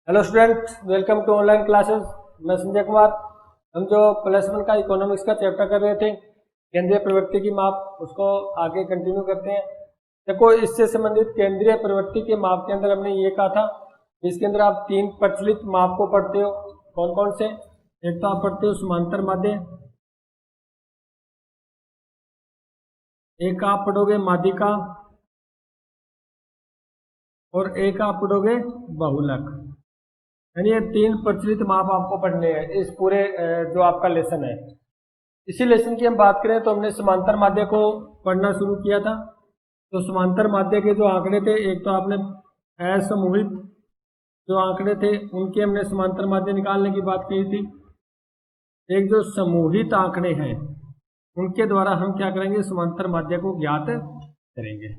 Hello students, welcome to online classes. मैं संजय कुमार। हम जो +1 का इकोनॉमिक्स का चैप्टर कर रहे थे, केंद्रीय प्रवृत्ति की माप, उसको आगे कंटिन्यू करते हैं। देखो, इससे संबंधित केंद्रीय प्रवृत्ति के माप के अंदर हमने ये कहा था, इसके अंदर आप 3 प्रचलित माप को पढ़ते हो। कौन कौन से? एक तो आप पढ़ते हो समांतर माध्य, एक आप पढ़ोगे माध्यिका और एक आप पढ़ोगे बहुलक। यानी ये 3 प्रचलित माप आपको पढ़ने हैं इस पूरे जो आपका लेसन है। इसी लेसन की हम बात करें तो हमने समांतर माध्य को पढ़ना शुरू किया था। तो समांतर माध्य के जो आंकड़े थे, एक तो आपने असमूहित जो आंकड़े थे उनके हमने समांतर माध्य निकालने की बात की थी। एक जो समूहित आंकड़े हैं उनके द्वारा हम क्या करेंगे, समांतर माध्य को ज्ञात करेंगे।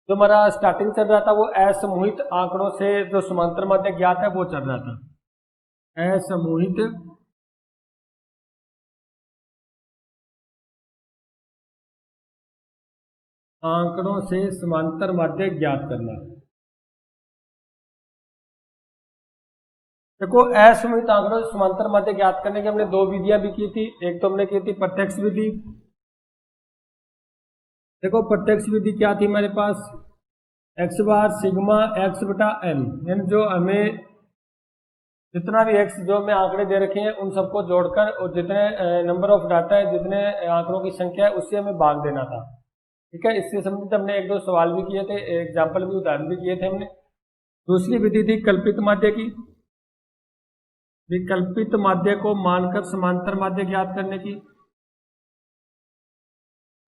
जो हमारा स्टार्टिंग चल रहा था वो असमूहित आंकड़ों से जो समांतर माध्य ज्ञात है वो चल रहा था। असमूहित आंकड़ों से समांतर माध्य ज्ञात करना। देखो, असमूहित आंकड़ों से समांतर माध्य ज्ञात करने की हमने 2 विधियां भी की थी। एक तो हमने की थी प्रत्यक्ष विधि। देखो, प्रत्यक्ष विधि क्या थी हमारे पास, x बार सिग्मा x बटा n, यानी जो हमें जितना भी x जो हमें आंकड़े दे रखे हैं उन सबको जोड़कर और जितने नंबर ऑफ डाटा है, जितने आंकड़ों की संख्या है, उससे हमें भाग देना था। ठीक है, इससे संबंधित हमने 1-2 सवाल भी किए थे, एग्जाम्पल भी, उदाहरण भी किए थे हमने। दूसरी विधि थी कल्पित माध्य की। विकल्पित माध्य को मानकर समांतर माध्य ज्ञात करने की।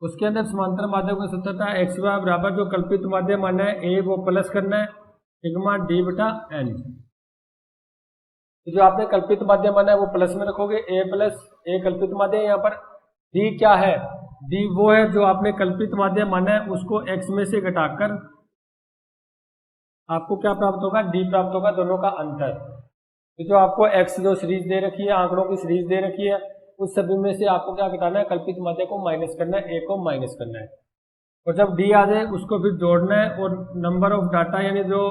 उसके अंदर समांतर माध्य का सूत्र था x बराबर जो कल्पित माध्य माना है a वो प्लस करना है सिग्मा d बटा n। जो आपने कल्पित माध्य माना है वो प्लस में रखोगे, a प्लस a कल्पित माध्य है। यहाँ पर d क्या है, d वो है जो आपने कल्पित माध्य माना है, उसको x में से घटाकर आपको क्या प्राप्त होगा, d प्राप्त होगा, दोनों का अंतर। तो जो आपको x जो सीरीज दे रखी है, आंकड़ों की सीरीज दे रखी है, उस सभी में से आपको क्या घटाना है, कल्पित माध्य को माइनस करना है, a को माइनस करना है। और जब d आ जाए उसको फिर जोड़ना है और नंबर ऑफ डाटा यानी जो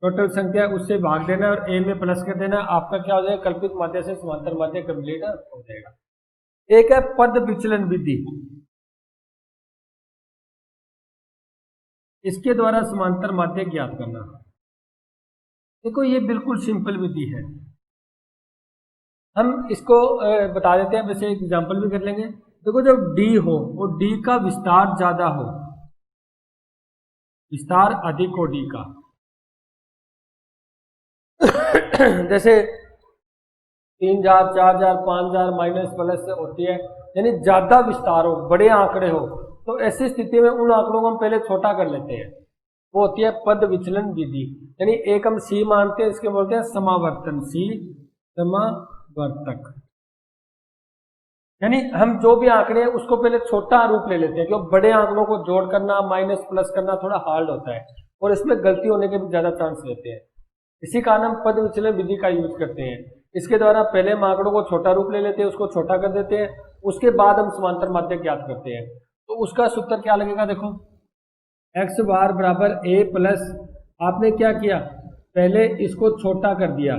टोटल संख्या है उससे भाग देना है और a में प्लस कर देना है। आपका क्या हो जाएगा, कल्पित माध्य से समांतर माध्य कंप्लीट हो जाएगा। एक है पद विचलन विधि। इसके द्वारा समांतर माध्य ज्ञात करना। देखो, ये बिल्कुल सिंपल विधि है। हम इसको बता देते हैं, वैसे एक एग्जांपल भी कर लेंगे। देखो, जब d हो और d का विस्तार ज्यादा हो, विस्तार अधिक हो d का जैसे 3000, 4000, 5000 माइनस प्लस होती है, यानी ज्यादा विस्तार हो, बड़े आंकड़े हो, तो ऐसी स्थिति में उन आंकड़ों को हम पहले छोटा कर लेते हैं। वो होती है पद विचलन विधि। यानी एक हम c मानते हैं, इसके बोलते हैं समावर्तन, c समावर्तक। यानी हम जो भी आंकड़े हैं उसको पहले छोटा रूप ले लेते हैं, क्योंकि बड़े आंकड़ों को जोड़ करना, माइनस प्लस करना थोड़ा हार्ड होता है और इसमें गलती होने के भी ज्यादा चांस रहते हैं। इसी कारण हम पद विचलन विधि का यूज करते हैं। इसके द्वारा पहले हम आंकड़ों को छोटा रूप ले लेते हैं, उसको छोटा कर देते हैं, उसके बाद हम समांतर माध्य ज्ञात करते हैं। तो उसका सूत्र क्या लगेगा, देखो, x बार बराबर a प्लस, आपने क्या किया, पहले इसको छोटा कर दिया,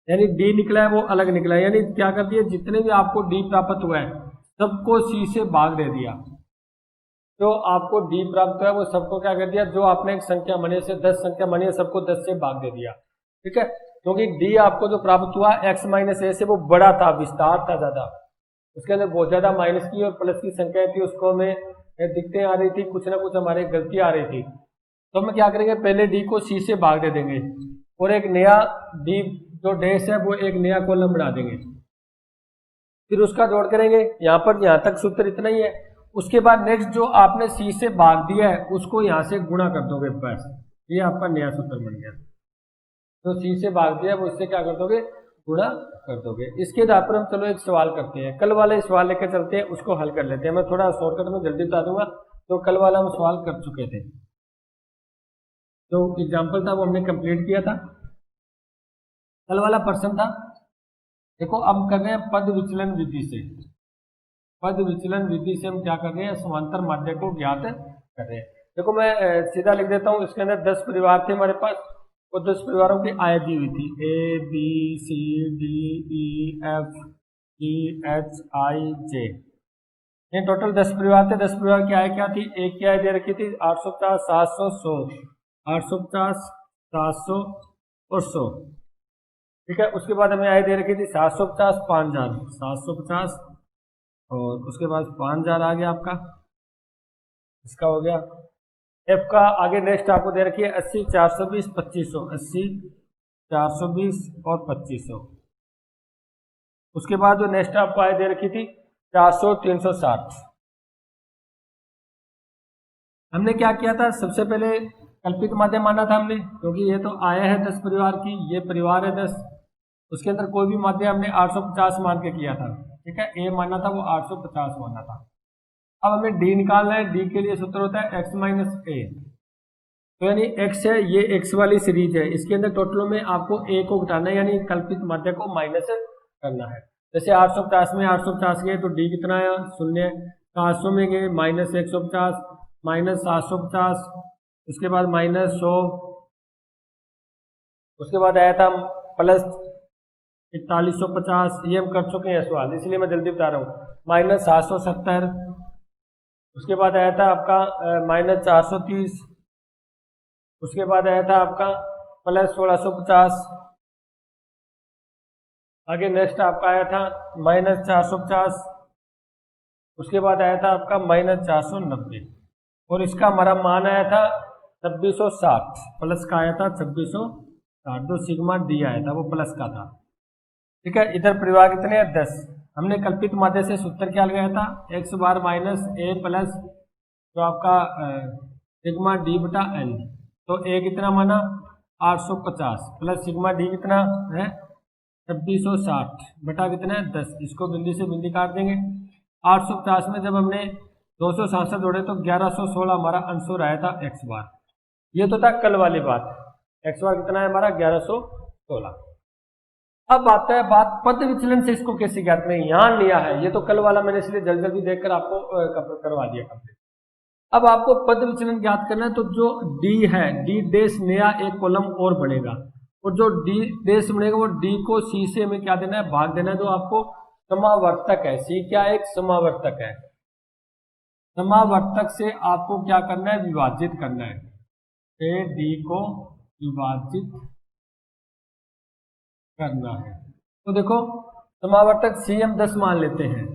यानी d निकला है वो अलग निकला है, यानी क्या कर दिया, जितने भी आपको d प्राप्त हुआ है सबको c से भाग दे दिया। जो आपको d प्राप्त हुआ है वो सबको क्या कर दिया, जो आपने एक संख्या मानी से 10 संख्या मानी है, सबको 10 से भाग दे दिया। ठीक है, क्योंकि d आपको जो प्राप्त हुआ x माइनस a से वो बड़ा था, विस्तार था ज्यादा, उसके अंदर बहुत ज्यादा माइनस की और प्लस की संख्या थी, उसको हमें दिक्कतें आ रही थी, कुछ ना कुछ हमारी गलती आ रही थी। तो हम क्या करेंगे, पहले d को c से भाग दे देंगे और एक नया d जो डैश है वो एक नया कॉलम बना देंगे, फिर उसका जोड़ करेंगे। यहाँ पर यहाँ तक सूत्र इतना ही है। उसके बाद नेक्स्ट जो आपने c से भाग दिया है उसको यहाँ से गुणा कर दोगे, बस ये आपका नया सूत्र बन गया। तो c से भाग दिया वो इससे क्या कर दोगे, गुणा कर दोगे। इसके आधार पर हम चलो एक सवाल करते हैं, कल वाले सवाल लेकर चलते हैं, उसको हल कर लेते हैं। मैं थोड़ा शॉर्टकट में जल्दी बता दूंगा, तो कल वाला हम सवाल कर चुके थे, जो एग्जाम्पल था वो हमने कंप्लीट किया था। कल वाला प्रश्न था, देखो अब कर रहे हैं पद विचलन विधि से। पद विचलन विधि से हम क्या कर रहे हैं, समांतर माध्य को ज्ञात कर रहे हैं। देखो, मैं सीधा लिख देता हूं, इसके अंदर 10 परिवार थे हमारे पास, वो 10 परिवारों की आय दी हुई थी, ABCDEFGHIJ। ये टोटल 10 परिवार थे। 10 परिवार की आय क्या थी? एक की आय दे रखी थी 850, 700, 100, 850, 700 और 100। ठीक है, उसके बाद हमें आय दे रखी थी 750, 5000, 750 और उसके बाद 5000 आ गया आपका, इसका हो गया। एफ का आगे नेक्स्ट आपको दे रखी है 80, 420, 2500, 80, 420 और 2500। उसके बाद जो नेक्स्ट आपको आय दे रखी थी 400, 360। हमने क्या किया था? सबसे पहले कल्पित माध्यम माना था हमने, क्योंकि ये तो आय है 10 परिवार की, ये परिवार है 10, उसके अंदर कोई भी माध्यम हमने 850 मान के किया था। ठीक है, ए माना था वो 850 माना था। अब हमें डी निकालना है। डी के लिए सूत्र होता है x माइनस ए। तो यानी x है, ये x वाली सीरीज है, इसके अंदर टोटलों में आपको a को घटाना है, यानी कल्पित माध्य को माइनस करना है। जैसे 850 में 850 गए तो d कितना आया? 0। 700 में गए माइनस 150, माइनस 750, उसके बाद माइनस 100, उसके बाद आया था प्लस 4150। ये हम कर चुके हैं सवाल, इसलिए मैं जल्दी बता रहा हूँ। माइनस 770, उसके बाद आया था आपका माइनस 430, उसके बाद आया था आपका प्लस 1650, आगे नेक्स्ट आपका आया था माइनस 450, उसके बाद आया था आपका माइनस 490 और इसका हमारा मान आया था 2660। प्लस का आया था 2660, जो सिग्मा डी आया था वो प्लस का था। ठीक है, इधर परिवार कितने हैं? 10। हमने कल्पित माध्य से सूत्र क्या लगाया था? x बार माइनस ए प्लस जो आपका सिग्मा डी बटा एन। तो ए कितना माना? 850 प्लस सिग्मा डी कितना है? 2660 बटा कितना है? 10। इसको बिंदी से बिंदी काट देंगे। 850 में जब हमने 267 जोड़े तो 1116 हमारा आंसर आया था एक्स बार। ये तो था कल वाली बात। एक्स बार कितना है हमारा? 1116। अब आता है बात पद विचलन से इसको कैसे ज्ञात करें। यहां लिया है, ये तो कल वाला मैंने इसलिए जल्दी जल्दी देखकर आपको करवा दिया कंप्लीट। अब आपको पद विचलन ज्ञात करना है, तो जो डी है, डी डेश नया एक कॉलम और बनेगा, और जो डी डेश बनेगा वो डी को सी से हमें क्या देना है? भाग देना है, जो आपको समावर्तक है। सी क्या है? एक समावर्तक है। समावर्तक से आपको क्या करना है? विभाजित करना है। ए डी को विभाजित करना है। तो देखो समावर्तक सी हम 10 मान लेते हैं,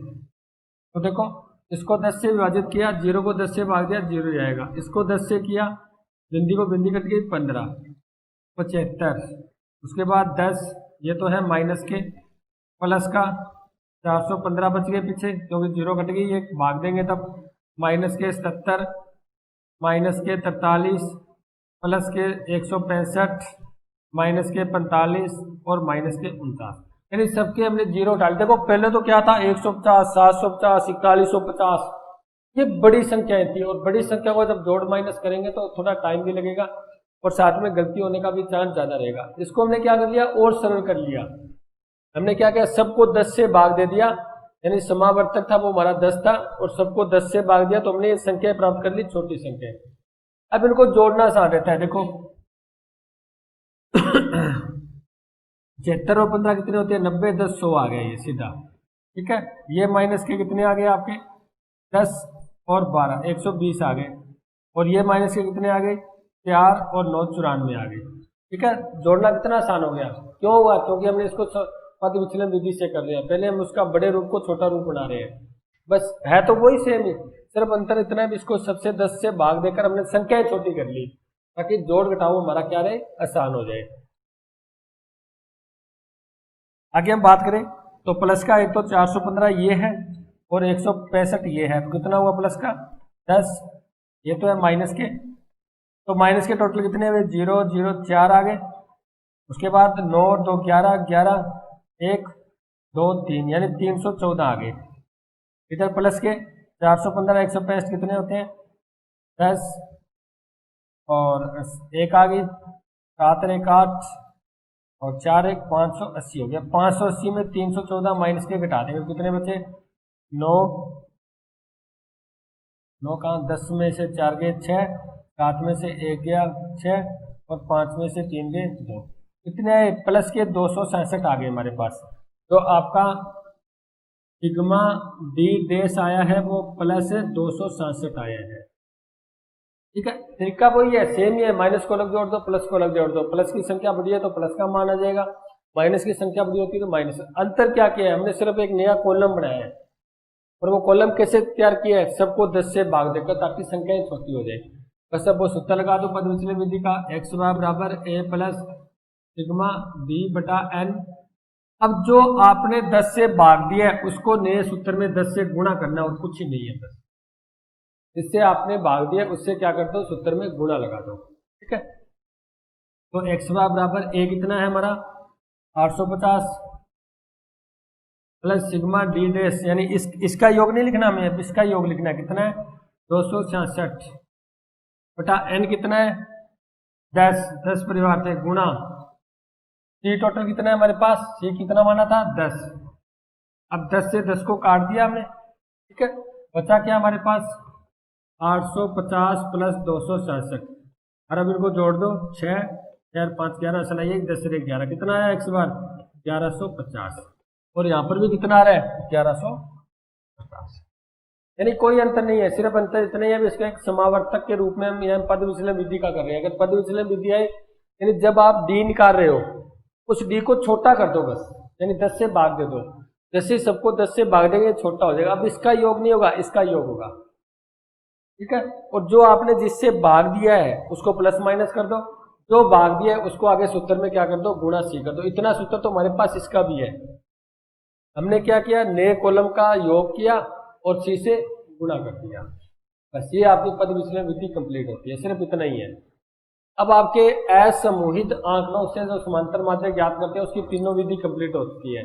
तो देखो इसको 10 से विभाजित किया, 0 को 10 से भाग दिया, 0 जाएगा। इसको 10 से किया, बिंदी को बिंदी कट गई, 15, 75, उसके बाद 10, ये तो है माइनस के, प्लस का 415 बच गए पीछे क्योंकि 0 कट गई, एक भाग देंगे तब, माइनस के 77, माइनस के 43, प्लस के 165, माइनस के 45 और माइनस के 49, यानी सबके हमने 0 डाल। देखो पहले तो क्या था? 150, 750, 4150, ये बड़ी संख्याएं थी, और बड़ी संख्या को जब जोड़ माइनस करेंगे तो थोड़ा टाइम भी लगेगा और साथ में गलती होने का भी चांस ज्यादा रहेगा। इसको हमने क्या कर लिया? और सरल कर लिया। हमने क्या किया? सबको 10 से भाग दे दिया, यानी समावर्तक था वो हमारा 10 था, और सबको 10 से भाग दिया, तो हमने ये संख्या प्राप्त कर ली, छोटी संख्या। अब इनको जोड़ना आसान रहता है। देखो 76 और 15 कितने होते हैं? 90, 10, 100 आ गया ये सीधा। ठीक है, ये माइनस के कितने आ गए आपके? 10 और 12, 120 आ गए, और ये माइनस के कितने आ गए? 4 और 9, 94 आ गए। ठीक है, जोड़ना कितना आसान हो गया। क्यों हुआ? क्योंकि हमने इसको पद विचलन विधि से कर लिया। पहले हम उसका बड़े रूप को छोटा रूप बना रहे हैं, बस है तो वही सेम ही, सिर्फ अंतर इतना है इसको सबसे 10 से भाग देकर हमने संख्याएं छोटी कर ली, ताकि जोड़ घटाओ हमारा क्या रहे? आसान हो जाए। आगे हम बात करें तो प्लस का एक तो 415 ये है और 165 ये है, तो कितना हुआ प्लस का? 10। ये तो है माइनस के, तो माइनस के टोटल कितने हुए? 0, 0, 4 आ गए। उसके बाद 9, 2, 11, 11, 1, 2, 3, यानी 314 आ गए। इधर प्लस के 415, 165 कितने होते हैं? 10 और 1 आ गई, 7, 1, 8 और 4, 1, 580 हो गया। 580 में 314 माइनस के घटा देंगे, कितने बचे? 9, 9 कहाँ? 10 में से 4 गए 6, 7 में से 1 गया 6, और 5 में से 3 गए 2, कितने आए प्लस के 267 आ गए हमारे पास। तो आपका सिग्मा डी डैश आया है वो प्लस 267 आया है। ठीक है, तरीका वही है, सेम ही है, माइनस को अलग जोड़ दो, प्लस को अलग जोड़ दो, प्लस की संख्या बढ़ी है तो प्लस का मान आ जाएगा, माइनस की संख्या बड़ी होती है तो माइनस। अंतर क्या किया है, हमने सिर्फ एक नया कॉलम बनाया है, और वो कॉलम कैसे तैयार किया है, सबको 10 से भाग देकर ताकि संख्याएं छोटी हो जाए। बस अब वो सूत्र लगा दो पद विचलन विधि का, एक्स वाई बराबर ए प्लस सिग्मा डी बटा एन। अब जो आपने 10 से भाग दिया है उसको नए सूत्र में 10 से गुणा करना, और कुछ ही नहीं है, बस जिससे आपने भाग दिया उससे क्या कर दो, सूत्र में गुणा लगा दो। ठीक है, तो एक्स वाई बराबर ए कितना है हमारा 850 प्लस सिग्मा डी डैश, यानी इसका योग नहीं लिखना हमें, इसका योग लिखना है, कितना है 266 बटा एन कितना है 10 परिवार थे गुणा सी टोटल कितना है हमारे पास, सी कितना माना था 10। अब 10 से 10 को काट दिया हमने, ठीक है, बचा क्या हमारे पास 850 प्लस 266, और अब इनको जोड़ दो 6 4 5 11 सलाई 1 10 से 11 कितना आया एक्स बार 1150, और यहाँ पर भी कितना आ रहा है 1150। यानी कोई अंतर नहीं है, सिर्फ अंतर इतना ही है इसका एक समावर्तक के रूप में हम यहाँ पद विचलन विधि का कर रहे हैं। अगर पद विचलन विधि है यानी जब आप डी निकाल रहे हो उस डी को छोटा कर दो बस, यानी 10 से भाग दे दो, जैसे सबको 10 से भाग देंगे छोटा हो जाएगा। अब इसका योग नहीं होगा, इसका योग होगा, ठीक है। और जो आपने जिससे भाग दिया है उसको प्लस माइनस कर दो, जो भाग दिया है उसको आगे सूत्र में क्या कर दो गुणा सी कर दो। इतना सूत्र तो हमारे पास इसका भी है। हमने क्या किया, नए कॉलम का योग किया और सी से गुणा कर दिया, बस ये आपकी पद विचलन विधि कंप्लीट होती है, सिर्फ इतना ही है। अब आपके असमूहित आंकड़ों से जो समांतर माध्य ज्ञात करते हैं उसकी तीनों विधि कंप्लीट हो चुकी है,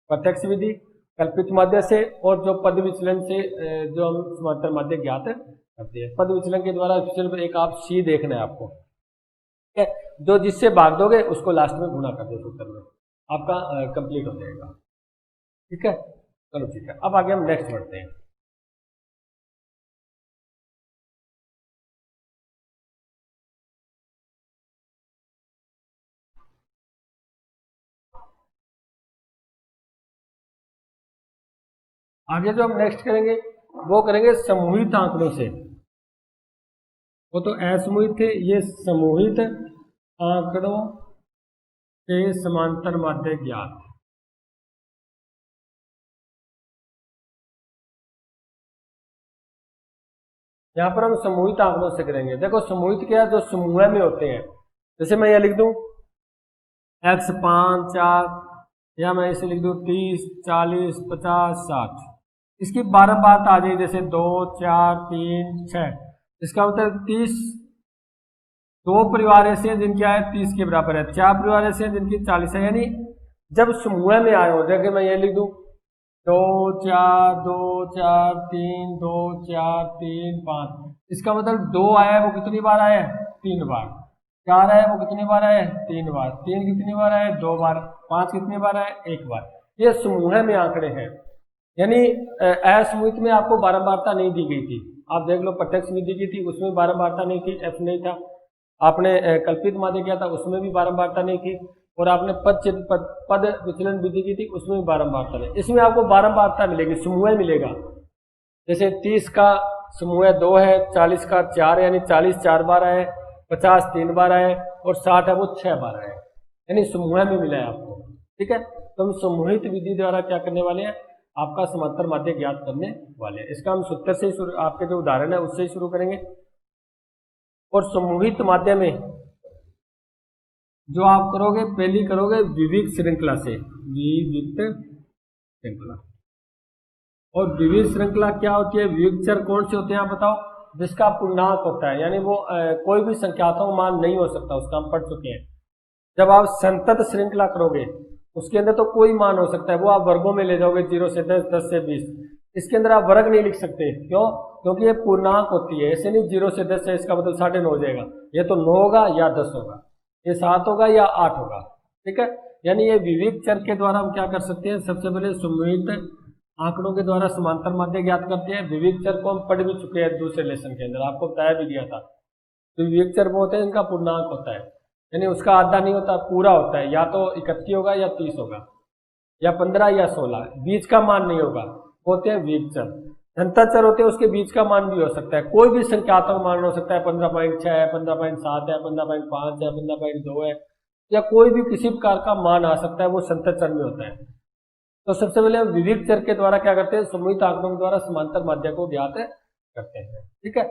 प्रत्यक्ष विधि, कल्पित माध्य से, और जो पद विचलन से जो हम समांतर माध्य ज्ञात करते हैं। पद विचलन के द्वारा सिर्फ एक आप सी देखना है आपको, ठीक है, जो जिससे भाग दोगे उसको लास्ट में गुणा कर दो सूत्र में, आपका कंप्लीट हो जाएगा, ठीक है। चलो ठीक है, अब आगे हम नेक्स्ट बढ़ते हैं। आगे जो हम नेक्स्ट करेंगे वो करेंगे समूहित आंकड़ों से। वो तो असमूहित थे, ये समूहित आंकड़ों से समांतर माध्य ज्ञात। यहां पर हम समूहित आंकड़ों से करेंगे। देखो समूहित क्या है, जो समूह में होते हैं, जैसे मैं यह लिख दूं x 5 4, या मैं इसे लिख दूं 30 40 50 60, इसकी 12 बात आ जाए, जैसे 2 4 3 6, इसका मतलब 30, 2 परिवार ऐसे हैं जिनकी आय 30 के बराबर है, 4 परिवार ऐसे हैं जिनकी 40 है। यानी जब समूह में आए हो, जैसे मैं ये लिख दूं 2 4 2 4 3 2 4 3 5, इसका मतलब 2 आया है वो कितनी बार आया है 3 बार, 4 आया है वो कितनी बार आया है 3 बार, 3 कितनी बार आया है 2 बार, 5 कितनी बार आया है 1 बार। ये समूह में आंकड़े हैं। यानी असमूहित में आपको बारंबारता नहीं दी गई थी, आप देख लो प्रत्यक्ष विधि की थी उसमें बारंबारता नहीं थी, एफ नहीं था। आपने कल्पित माध्य किया था उसमें भी बारंबारता नहीं थी, और आपने पद विचलन विधि की थी उसमें भी बारंबारता नहीं। इसमें आपको बारंबारता मिलेगी, समूह मिलेगा। जैसे 30 का समूह 2 है, 40 का 4 है, यानी 40 4 बार आए, 50 3 बार आए, और 60 है वो 6 बार आए, यानी समूह में मिला है आपको, ठीक है। तो हम समूहित विधि द्वारा क्या करने वाले हैं, आपका समांतर माध्य ज्ञात करने वाले हैं। इसका हम सूत्र से ही आपके जो उदाहरण है उससे ही शुरू करेंगे। और समूहित माध्य में जो आप करोगे, पहली करोगे विविक्त श्रृंखला से, विविक्त श्रृंखला। और विविक्त श्रृंखला क्या होती है, विविक्त चर कौन से होते हैं आप बताओ, जिसका पूर्णांक होता है, यानी वो कोई भी संख्यात्मक मान नहीं हो सकता, उसका हम पढ़ चुके हैं। जब आप संतत श्रृंखला करोगे उसके अंदर तो कोई मान हो सकता है, वो आप वर्गों में ले जाओगे, 0 से 10 10 से 20, इसके अंदर आप वर्ग नहीं लिख सकते, क्यों, क्योंकि ये पूर्णांक होती है। ऐसे नहीं 0 से 10 है इसका मतलब 9.5 हो जाएगा, ये तो 9 होगा या 10 होगा, ये 7 होगा या 8 होगा, ठीक है। यानी ये विविक्त चर के द्वारा हम क्या कर सकते हैं, सबसे पहले समूहित आंकड़ों के द्वारा समांतर माध्य ज्ञात करते हैं। विविक्त चर को हम पढ़ भी चुके हैं दूसरे लेसन के अंदर, आपको बताया भी दिया था। तो विवेक चर वो होते हैं जिनका पूर्णांक होता है, यानी उसका आधा नहीं होता, पूरा होता है, या तो 31 होगा या 30 होगा या 15 या 16, बीच का मान नहीं होगा, होते हैं विवेक चर। धनता चर होते हैं उसके बीच का मान भी हो सकता है, कोई भी संख्यात्मक मान हो सकता है, 15.6 है, 15.7 है, 15.5 है, 15.2 है, या कोई भी किसी प्रकार का मान आ सकता है, वो संतत चर में होता है। तो सबसे पहले हम विवेक चर के द्वारा क्या करते हैं, समूहित आंकड़ों के द्वारा समांतर माध्य को ज्ञात करते हैं। ठीक है,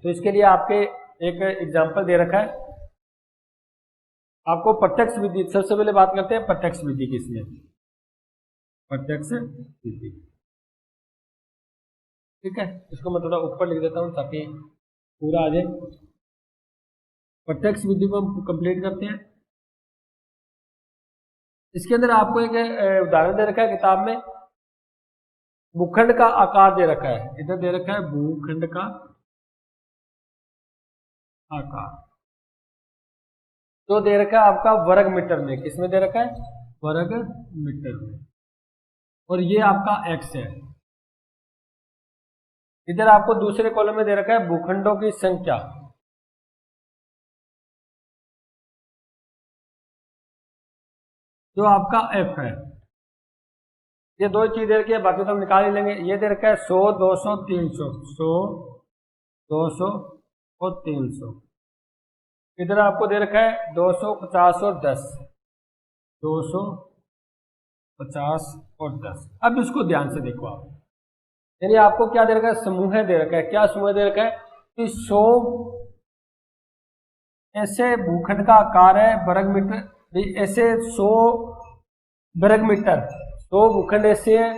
तो इसके लिए आपके एक एग्जाम्पल दे रखा है आपको, प्रत्यक्ष विधि। सबसे पहले बात करते हैं प्रत्यक्ष विधि किसमें, प्रत्यक्ष विधि। ठीक है, इसको मैं थोड़ा ऊपर लिख देता हूं ताकि पूरा आ जाए। प्रत्यक्ष विधि को हम कंप्लीट करते हैं। इसके अंदर आपको एक उदाहरण दे रखा है किताब में, भूखंड का आकार दे रखा है, इधर दे रखा है भूखंड का आकार, तो दे रखा है आपका वर्ग मीटर में, किसमें दे रखा है, वर्ग मीटर में, और ये आपका x है। इधर आपको दूसरे कॉलम में दे रखा है भूखंडों की संख्या, जो आपका f है। ये दो चीज दे रखी है, बाकी तो हम निकाल ही लेंगे। ये दे रखा है 100, 200, 300, 100, 200 और 300। इधर आपको दे रखा है 200, 50 और 10, 200, 50 और 10। अब इसको ध्यान से देखो आप, यानी आपको क्या दे रखा है, समूह दे रखा है। क्या समूह दे रखा है कि 100 ऐसे भूखंड का आकार है वर्ग मीटर, ऐसे 100 वर्ग मीटर, 100 भूखंड ऐसे है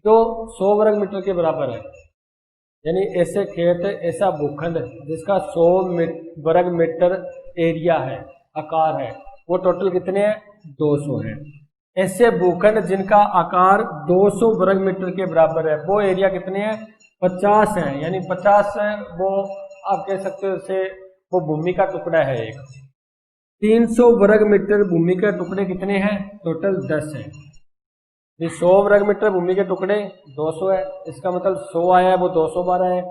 जो 100 वर्ग मीटर के बराबर है, यानी ऐसे खेत, ऐसा भूखंड जिसका 100 वर्ग मीटर एरिया है, आकार है, वो टोटल कितने हैं, 200 है। ऐसे भूखंड जिनका आकार 200 वर्ग मीटर के बराबर है, वो एरिया कितने हैं, 50 है, यानी 50 है, वो आप कह सकते हो जैसे वो भूमि का टुकड़ा है एक। 300 वर्ग मीटर भूमि के टुकड़े कितने हैं, टोटल 10 है। 100 वर्ग मीटर भूमि के टुकड़े 200 है, इसका मतलब 100 आया है वो 200 बार है।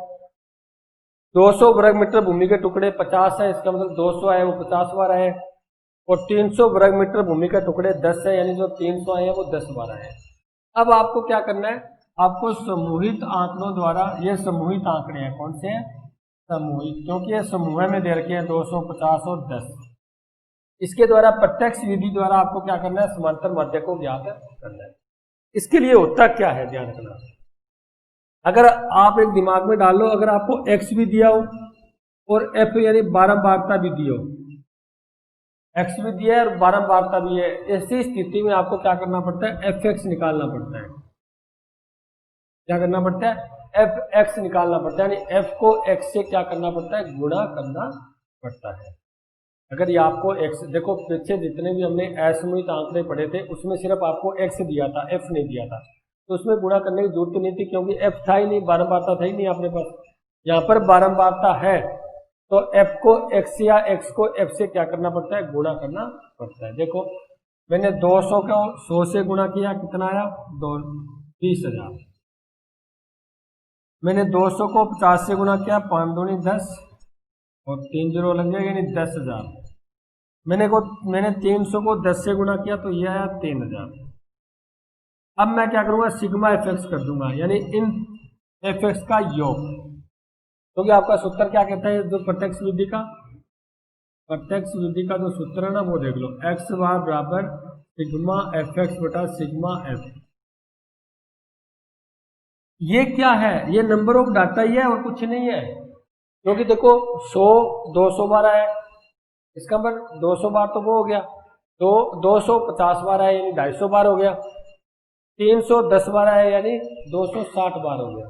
200 वर्ग मीटर भूमि के टुकड़े 50 है, इसका मतलब 200 आया वो 50 बार है। और 300 वर्ग मीटर भूमि के टुकड़े 10 है, यानी जो 300 आए हैं वो 10 बार आए। अब आपको क्या करना है, आपको समूहित आंकड़ों द्वारा, ये समूहित आंकड़े हैं, कौन से हैं, समूहित, क्योंकि ये समूह में दे रखे हैं 200, 50 और 10। इसके द्वारा प्रत्यक्ष विधि द्वारा आपको क्या करना है, समांतर माध्य को ज्ञात करना है। इसके लिए होता क्या है, ध्यान रखना, अगर आप एक दिमाग में डाल लो, अगर आपको x भी दिया हो और f यानी बारंबारता भी दी हो, x भी दिया है और बारंबारता भी है, ऐसी स्थिति में आपको क्या करना पड़ता है, fx निकालना पड़ता है। क्या करना पड़ता है, fx निकालना पड़ता है, यानी f को x से क्या करना पड़ता है, गुणा करना पड़ता है। अगर ये आपको x, देखो पीछे जितने भी हमने असमूहित आंकड़े पढ़े थे उसमें सिर्फ आपको x दिया था, f नहीं दिया था, तो उसमें गुणा करने की जरूरत नहीं थी, क्योंकि f था ही नहीं, बारंबारता था ही नहीं अपने पास। यहाँ पर बारंबारता है तो f को x या x को f से क्या करना पड़ता है, गुणा करना पड़ता है। देखो मैंने 200 को 100 से गुणा किया, कितना आया, 20,000। मैंने 200 को 50 से गुणा किया, 5 दूनी 10 और 3 जीरो लग जाएगा, यानी 10,000। मैंने 300 को 10 से गुणा किया तो ये आया 3,000। अब मैं क्या करूंगा, सिग्मा एफएक्स कर दूंगा, यानी इन एफएक्स का योग, क्योंकि आपका सूत्र क्या कहता है, जो प्रत्यक्ष विधि का, प्रत्यक्ष विधि का जो सूत्र है ना, वो देख लो, एक्स बार बराबर सिग्मा एफएक्स बटा सिग्मा एफ। ये क्या है, ये नंबर ऑफ डाटा ही है और कुछ नहीं है, क्योंकि देखो 100 200 बार आया, इसका मतलब 200 बार तो वो हो गया, तो 250 बार आया यानी 250 बार हो गया, 310 बार आया यानी 260 बार हो गया।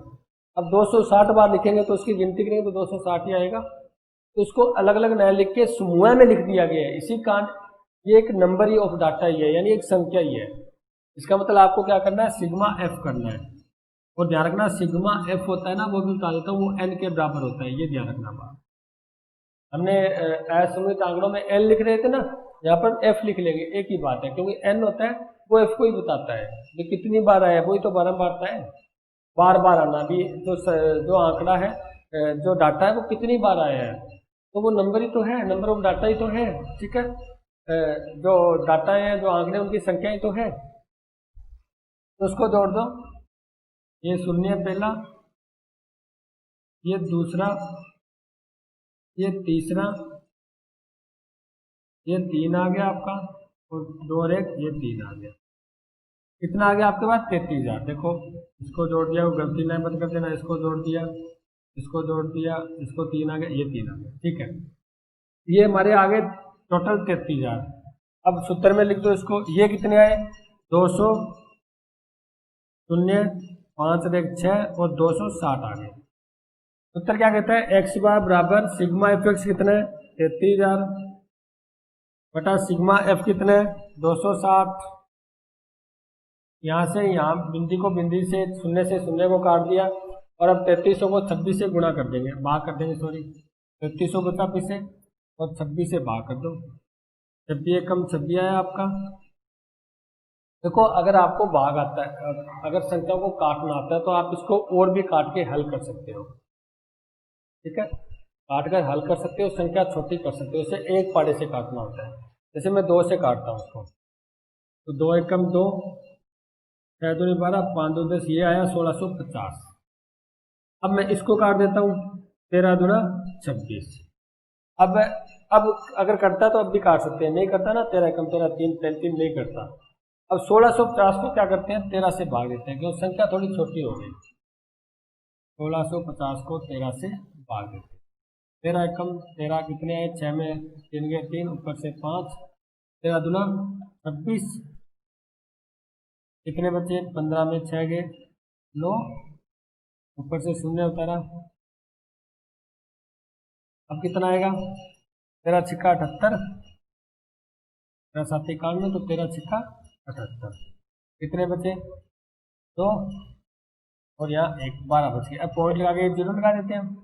अब 260 बार लिखेंगे तो उसकी गिनती करेंगे तो 260 ही आएगा, तो उसको अलग अलग न लिख के समूह में लिख दिया गया है। इसी कारण ये एक नंबर ही ऑफ डाटा ही है, यानी एक संख्या ही है। इसका मतलब आपको क्या करना है, सिग्मा एफ करना है, और ध्यान रखना सिग्मा एफ होता है ना, वो भी बता देता हूँ, वो एन के बराबर होता है, ये ध्यान रखना बात। हमने असमूहित आंकड़ों में एन लिख रहे थे ना, यहाँ पर एफ लिख लेंगे, एक ही बात है, क्योंकि एन होता है वो एफ को ही बताता है, ये कितनी बार आया वही तो बारंबारता है, बार बार आना भी, जो आंकड़ा है, जो डाटा है वो कितनी बार आया है, तो वो नंबर ही तो है, नंबर ऑफ डाटा ही तो है, ठीक है। जो डाटा है, जो आंकड़े, उनकी संख्या ही तो है, तो उसको जोड़ दो। ये शून्य पहला, ये दूसरा, ये तीसरा, ये 3 आ गया आपका, और 2 और 1, ये 3 आ गया। कितना आ गया आपके पास? 33,000। देखो इसको जोड़ दिया, वो गलती नहीं मत कर देना, इसको जोड़ दिया, इसको जोड़ दिया, इसको 3 आ गया, ये 3 आ गया, ठीक है। ये हमारे आगे टोटल 33,000। अब सूत्र में लिख दो इसको। ये कितने आए? 200, 0, 5 और 1 6, और 260 आ गए। सूत्र क्या कहता है? एक्स बार बराबर सिग्मा एफ एक्स कितना है? 33,000 बटा सिग्मा एफ कितने? 260। यहाँ से यहाँ बिंदी को बिंदी से, शून्य से शून्य को काट दिया, और अब 3300 को 26 से गुणा कर देंगे, भाग कर देंगे, सॉरी 3300 को 26 से और 26 से भाग कर दो। 26 कम 26 आया आपका। देखो अगर आपको भाग आता है, अगर संख्या को काटना आता है, तो आप इसको और भी काट के हल कर सकते हो, ठीक है। काट कर हल कर सकते हो, संख्या छोटी कर सकते हो। इसे एक पाड़े से काटना होता है। जैसे मैं 2 से काटता हूँ उसको, तो 2 एकम 2, 6 दूनी 12, 5 दो 10, ये आया 1650। अब मैं इसको काट देता हूँ, 13 दूना 26। अब अगर करता तो अब भी काट सकते हैं, नहीं करता ना, 13 एकम 13, 3 33 नहीं करता। अब 1650 को क्या करते हैं? 13 से भाग देते हैं, क्योंकि संख्या थोड़ी छोटी हो गई। 1650 को 13 से भाग देते हैं। 13 एकम 13 कितने आए? 6 में 3 गए 3, ऊपर से 5, 13 दूना 26, कितने बचे? 15 में 6 गए 9, ऊपर से शून्य उतारा, अब कितना आएगा? 13 छिक्का 78, 13 7 91, तो 13 छिक्का 78, कितने बचे? 2, और यहाँ 1, 12 बच गए। अब पॉइंट लगा के 0 लगा देते हैं हम,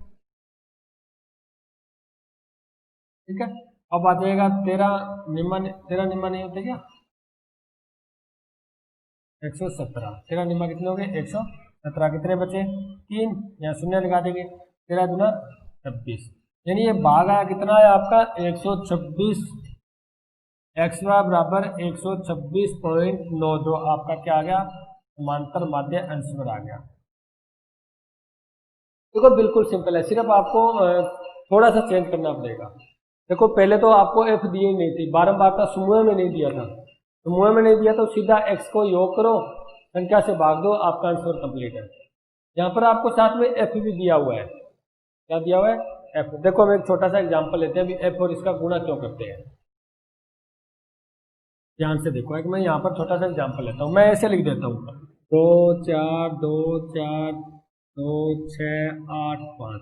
ठीक है। अब आ जाएगा 13 निम्न, 13 निम्न नहीं होते क्या? 117, 13 निम्न कितने हो गए? 117, कितने बचे? 3, यहाँ शून्य लगा देंगे, 13 दूना 26, यानी ये भाग आया कितना है आपका? 126। एक्स वाई बराबर 126.92 आपका क्या आ गया? समांतर माध्य आंसर आ गया। देखो बिल्कुल सिंपल है, सिर्फ आपको थोड़ा सा चेंज करना पड़ेगा। देखो पहले तो आपको एफ दी नहीं थी, बारंबारता समूह में नहीं दिया था, समूह में नहीं दिया तो सीधा एक्स को योग करो, संख्या से भाग दो, आपका आंसर कंप्लीट है। यहाँ पर आपको साथ में एफ भी दिया हुआ है। क्या दिया हुआ है? एफ। देखो हम एक छोटा सा एग्जाम्पल लेते हैं, अभी एफ और इसका गुणा क्यों करते हैं, ध्यान से देखो। एक मैं यहाँ पर छोटा सा एग्जाम्पल लेता हूँ, मैं ऐसे लिख देता हूँ 2 4 2 4 2 6 8 5।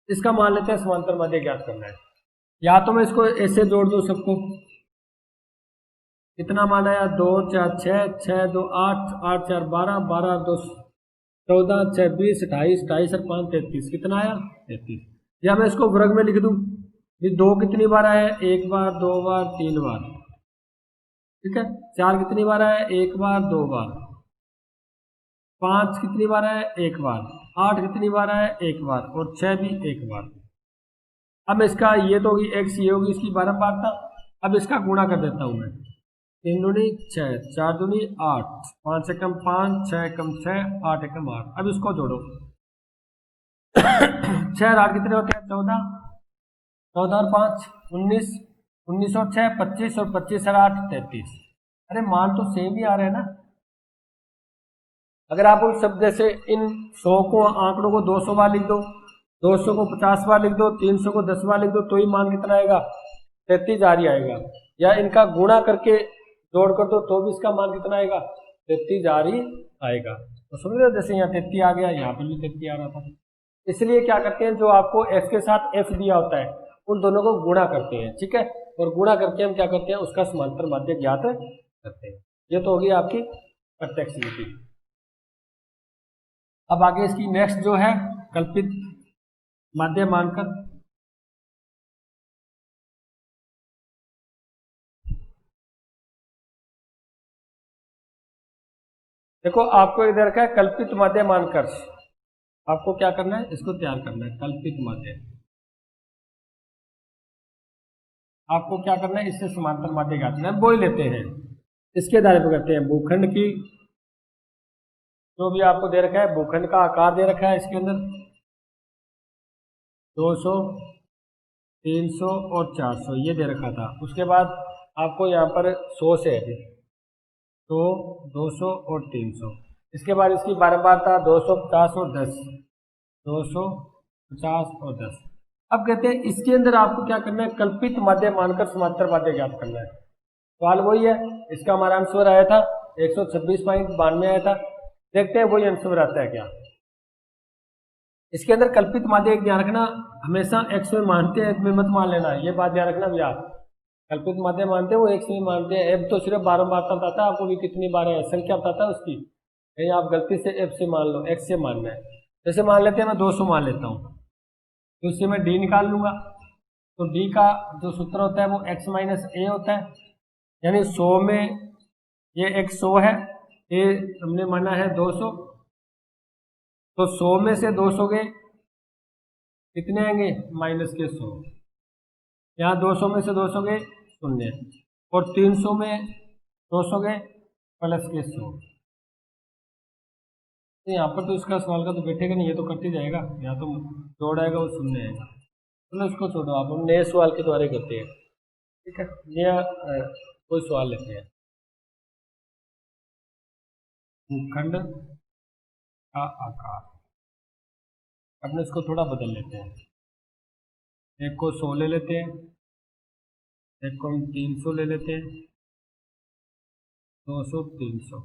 इसका मान लेते हैं समांतर माध्य ज्ञात करना है। या तो मैं इसको ऐसे जोड़ दूं सबको, कितना मान आया? 2 4 6 6 2 8 8 4 12 12 2 14 6 20 28 28 और 5 33, कितना आया? 33। या मैं इसको वर्ग में लिख दूं, ये 2 कितनी बार आया? 1 बार 2 बार 3 बार, ठीक है। 4 कितनी बार आया? 1 बार 2 बार। 5 कितनी बार आया? 1 बार। 8 कितनी बार आया? 1 बार। और 6 भी 1 बार। अब इसका ये तो होगी एक्स, ये होगी इसकी बारंबारता। अब इसका गुणा कर देता हूं मैं, 3 दूनी 6, 4 दूनी 8, 5 एकम 5, 6 एकम 6, 8 एकम 8। अब इसको जोड़ो 6 और 8 कितने होते हैं? 14, 14 और 5 19, 19 और 6 25, और 25 और 8 33। अरे मान तो सेम ही आ रहे हैं ना। अगर आप उन सब जैसे इन 100 को, आंकड़ों को 200 बार लिख दो, 200 को 50 बार लिख दो, 300 को 10 बार लिख दो, तो ही मान कितना आएगा? 33 जारी आएगा। या इनका गुणा करके जोड़ कर दो तो भी इसका मान कितना आएगा? 33 जारी आएगा। तो समझ रहे हो, जैसे यहाँ 33 आ गया, यहाँ पर भी 33 आ रहा था। इसलिए क्या करते हैं, जो आपको एफ के साथ एफ दिया होता है, उन दोनों को गुणा करते हैं, ठीक है। और गुणा करके हम क्या करते हैं? उसका समांतर माध्य ज्ञात करते हैं। ये तो होगी आपकी प्रत्यक्ष विधि। अब आगे इसकी नेक्स्ट जो है कल्पित माध्य मानकर। देखो आपको इधर का कल्पित माध्य मानकर, आपको क्या करना है? इसको तैयार करना है, कल्पित माध्य। आपको क्या करना है, इससे समांतर माध्य ज्ञात करना है, वो ही लेते हैं। इसके आधार पर करते हैं भूखंड की, जो भी आपको दे रखा है भूखंड का आकार दे रखा है इसके अंदर 200, 300 और 400 ये दे रखा था। उसके बाद आपको यहाँ पर 100 से है 100, 200 और 300। इसके बाद इसकी बारंबारता 250 और 10, 250 और 10। अब कहते हैं इसके अंदर आपको क्या करना है, कल्पित माध्य मानकर समांतर माध्य ज्ञात करना है। सवाल वही है, इसका हमारा आंसर आया था 126.92 आया था। देखते हैं वही आंसर आता है क्या। इसके अंदर कल्पित माध्य ध्यान रखना, हमेशा x में मानते हैं, f में मत मान लेना, ये बात ध्यान रखना भैया। कल्पित माध्य मानते हैं वो x में मानते हैं, f तो सिर्फ 12 बार बताता है आपको भी कितनी बार है, संख्या बताता है उसकी। कहीं आप गलती से f से मान लो, x से मानना है। जैसे मान लेते हैं मैं 200 मान लेता हूँ, तो उससे मैं d निकाल लूंगा। तो d का जो सूत्र होता है वो x माइनस a होता है, यानी 100 में ये x 100 है, a हमने माना है 200, तो 100 में से 200 गए कितने आएंगे, माइनस के 100। यहाँ 200 में से 200 गए 0, और 300 में 200 गए प्लस के 100। तो यहाँ पर तो इसका सवाल का तो बैठेगा नहीं, ये तो कट ही जाएगा, यहाँ तो जोड़ आएगा वो 0 आएगा। चलो इसको छोड़ो, आप हम नए सवाल के द्वारा करते हैं, ठीक है। नया कोई सवाल लेते हैं। भूखंड का आकार, अपने इसको थोड़ा बदल लेते हैं, एक को 100 ले लेते हैं, एक को हम 300 ले लेते हैं, 200, 300।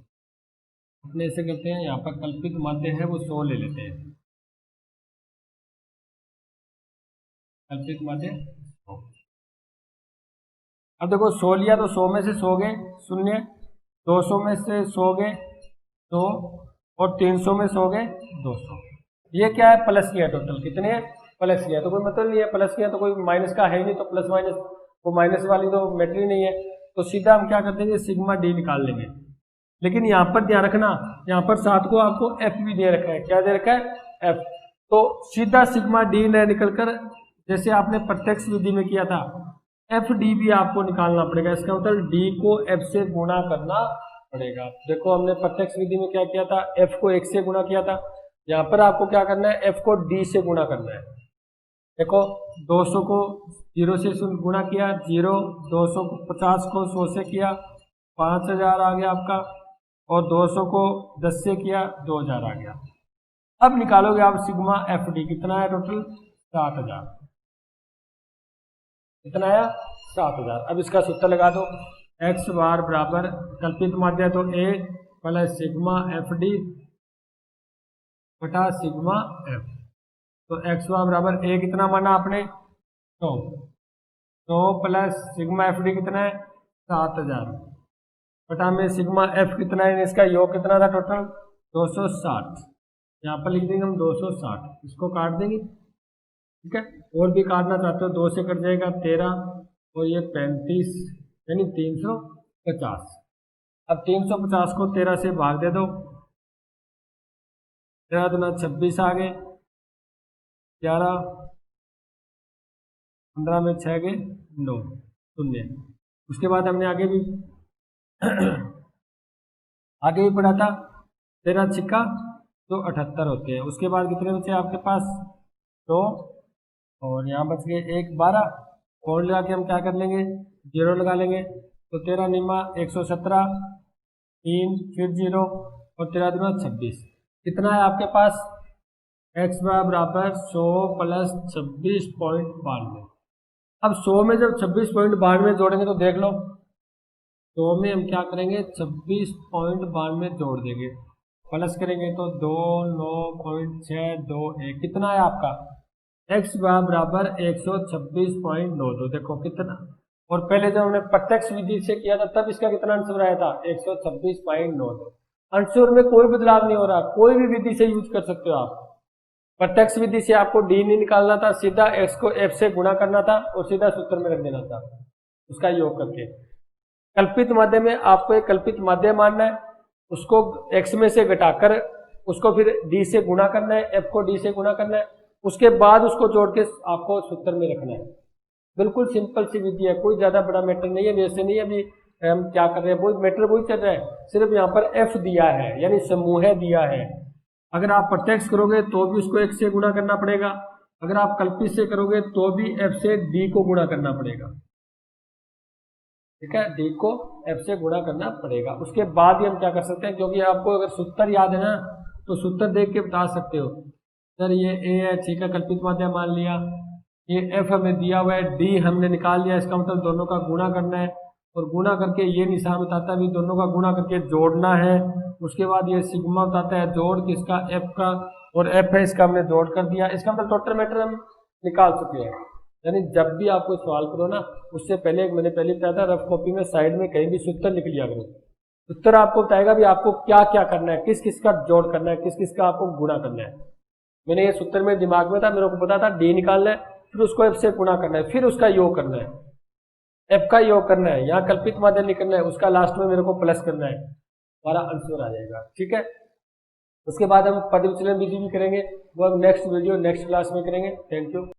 अपने ऐसे करते हैं, यहाँ पर कल्पित माध्य है वो 100 ले लेते हैं, कल्पित माध्य 100। अब देखो 100 लिया तो 100 में से 100 गए 0, 200 में से 100 गए 100, और 300 में 100 गए 200। ये क्या है, प्लस किया, टोटल कितने हैं, प्लस किया, तो कोई मतलब नहीं है, प्लस किया तो कोई माइनस का है ही नहीं, तो प्लस माइनस वो माइनस वाली तो मैटर ही नहीं है। तो सीधा हम क्या कर देंगे, सिग्मा डी निकाल लेंगे। लेकिन यहाँ पर ध्यान रखना, यहाँ पर साथ को आपको एफ भी दे रखा है, क्या दे रखा है, एफ। तो सीधा सिग्मा डी न निकलकर, जैसे आपने प्रत्यक्ष विधि में किया था, एफ डी भी आपको निकालना पड़ेगा। इसका मतलब डी को एफ से गुणा करना पड़ेगा। देखो हमने प्रत्यक्ष विधि में क्या किया था, एफ को 1 से गुणा किया था, यहाँ पर आपको क्या करना है, एफ को डी से गुणा करना है। देखो 200 को 0 से गुणा किया 0, 250 को 100 से किया 5000 आ गया आपका, और 200 को 10 से किया 2000 आ गया। अब निकालोगे आप सिग्मा एफ डी, कितना है टोटल, 7000। कितना आया, 7000। अब इसका सूत्र लगा दो, x बार बराबर कल्पित माध्य तो a plus sigma F D बटा सिग्मा एफ। तो x बार बराबर a कितना माना आपने, 100 प्लस सिग्मा एफ डी कितना है 7000 बटा में सिग्मा एफ कितना है, इसका योग कितना था टोटल 260। यहाँ पर लिख देंगे हम 260, इसको काट देंगे, ठीक है। और भी काटना चाहते हो 2 से कट जाएगा 13, और ये 35 यानी 350। अब 350 को 13 से भाग दे दो, 13 दूना 26 आ गए, 11, 15 में 6 गए 9, 0। उसके बाद हमने आगे भी पढ़ा था, 13 छिक्का तो 78 होते हैं। उसके बाद कितने बचे आपके पास, 2, और यहाँ बच गए 1, 12। कोड लगा के हम क्या कर लेंगे, 0 लगा लेंगे, तो 13 निमा 117, 3 फिर 0, और 13 दूना 26। कितना है आपके पास, x बराबर 100 प्लस 26.92। अब 100 में जब 26.92 जोड़ेंगे तो देख लो, 100 में हम क्या करेंगे 26.92 जोड़ देंगे, प्लस करेंगे तो 29.621। कितना है आपका, x बराबर 126.92। देखो कितना, और पहले जब हमने प्रत्यक्ष विधि से किया था तब इसका कितना आंसर आया था 126.92। आंसर में कोई बदलाव नहीं हो रहा, कोई भी विधि से यूज कर सकते हो आप। प्रत्यक्ष विधि से आपको डी नहीं निकालना था, सीधा x को f से गुणा करना था और सीधा सूत्र में रख देना था उसका योग करके। कल्पित माध्य में आपको एक कल्पित माध्य मानना है, उसको x में से घटाकर उसको फिर d से गुणा करना है, f को d से गुणा करना है, उसके बाद उसको जोड़ के आपको सूत्र में रखना है। बिल्कुल सिंपल सी विधि है, कोई ज्यादा बड़ा मैटर नहीं है। वैसे नहीं अभी हम क्या कर रहे हैं, वही मैटर वही चल रहा है, सिर्फ यहाँ पर एफ दिया है यानी समूह दिया है। अगर आप प्रत्यक्ष करोगे तो भी उसको एक से गुणा करना पड़ेगा, अगर आप कल्पित से करोगे तो भी एफ से डी को गुणा करना पड़ेगा। ठीक है, डी को एफ से गुणा करना पड़ेगा। उसके बाद ही हम क्या कर सकते हैं, क्योंकि आपको अगर सूत्र याद है ना तो सूत्र देख के बता सकते हो। सर ये ए है, ठीक है, कल्पित माध्यम मान लिया, ये एफ हमें दिया हुआ है, डी हमने निकाल लिया, इसका मतलब दोनों का गुणा करना है, और गुणा करके ये निशान बताता है भी दोनों का गुणा करके जोड़ना है। उसके बाद ये सिग्मा बताता है जोड़ किसका, एफ का, और एफ है इसका हमने जोड़ कर दिया। इसका मतलब टोटल मैटर हम निकाल चुके हैं। यानी जब भी आपको सवाल करो ना, उससे पहले मैंने पहले बताया था, रफ कॉपी में साइड में कहीं भी सूत्र लिख लिया करो। सूत्र आपको बताएगा भी आपको क्या क्या करना है, किस किस का जोड़ करना है, किस किस का आपको गुणा करना है। मैंने ये सूत्र मेरे दिमाग में था, मेरे को पता था डी निकालना है, फिर उसको एफ से गुणा करना है, फिर उसका योग करना है, एफ का योग करना है, यहाँ कल्पित माध्यम निकलना है, उसका लास्ट में मेरे को प्लस करना है, हमारा आंसर आ जाएगा। ठीक है, उसके बाद हम पद विचलन विधि भी करेंगे, वो हम नेक्स्ट वीडियो नेक्स्ट क्लास में करेंगे। Thank you.